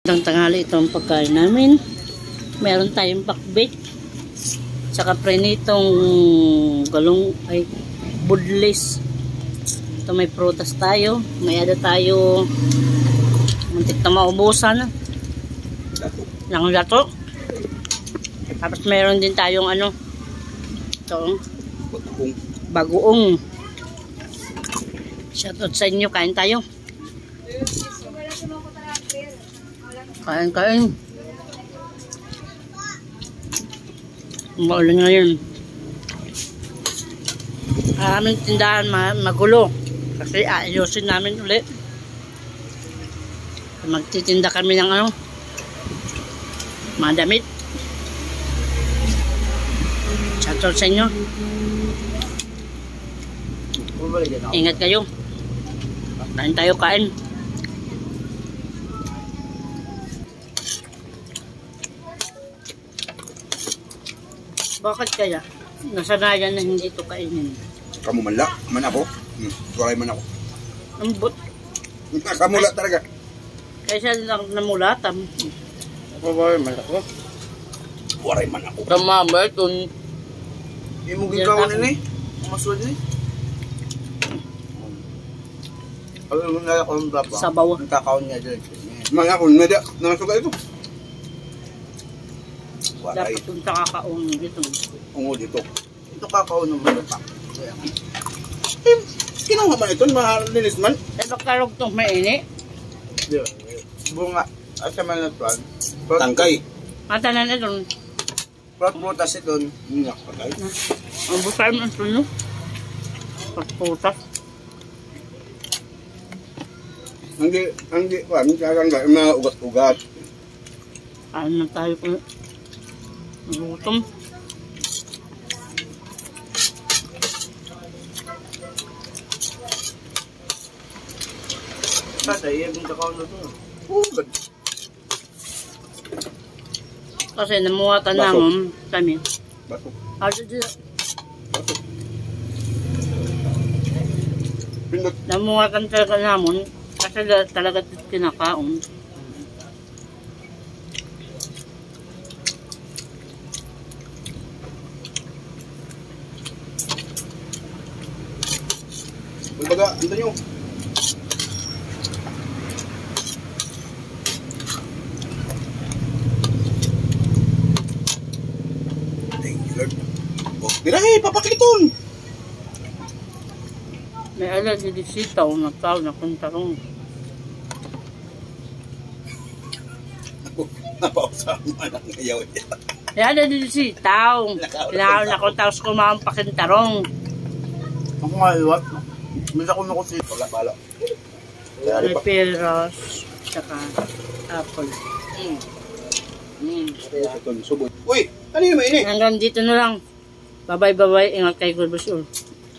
Ang tanghali ito ang pagkain namin. Meron tayong pakbit. Tsaka prenitong galong ay budlis. Ito may prutas tayo. May ada tayo. Muntik na maubusan. Lang lato. Tapos meron din tayong ano. Ito. Bagoong. Shoutout sa inyo. Kain tayo. Kain. Maulan ngayon. Aming tindahan magulo. Kasi ayusin namin ulit. Magtitinda kami ng ano. Mga damit. Shoutout sa inyo. Ingat kayo. Kain tayo kain. Bakit kaya? Nasanayan na hindi ito kainin. Kamu manla, man ako. Waray man ako. Ambot. Kamula talaga. Kaysa lang namulatan. Waray man ako. Waray man ako. Tama ba ito? Hindi mo gikawan na eh. Masud na eh. Alam mo na ako ang blab. Sabaw. Ang kakaon niya dyan. Mga ako, nada. Nakasuka ito. Dapat yung kakakaon dito. Ungo dito. Ito kakaon ng mga pa. Kinuha man ito, mahalinis man. Eh bakarog itong maini. Bunga. At sa mga natuan. Tangkay. Matanan ito. Prat-prutas ito. Nyak, patay. Ang busay mo ito no. Pagputas. Hindi, kakangga, mga ugat-ugat. Kain na tayo po. Gutom. Tatay, yung kakaon na ito. Ugat. Kasi namuwatan namin kami. Bato. Pindot. Namuwatan talaga namin. Kasi talaga kinakaon. Kumbaga, ito nyo. Thank you, Lord. Oh, birahe, papakliton. May ala di sitaw na tao na kuntarong. Napausahan mo lang ngayaw niya. May ala di sitaw. Kailangan na ko tapos kumaang pakintarong. Ako nga iwat. Misa ko na ko si... Wala, bala. May peras. Tsaka apple. Uy, ano yung mainit? Hanggang dito na lang. Bye-bye. Ingat kay Good Boss.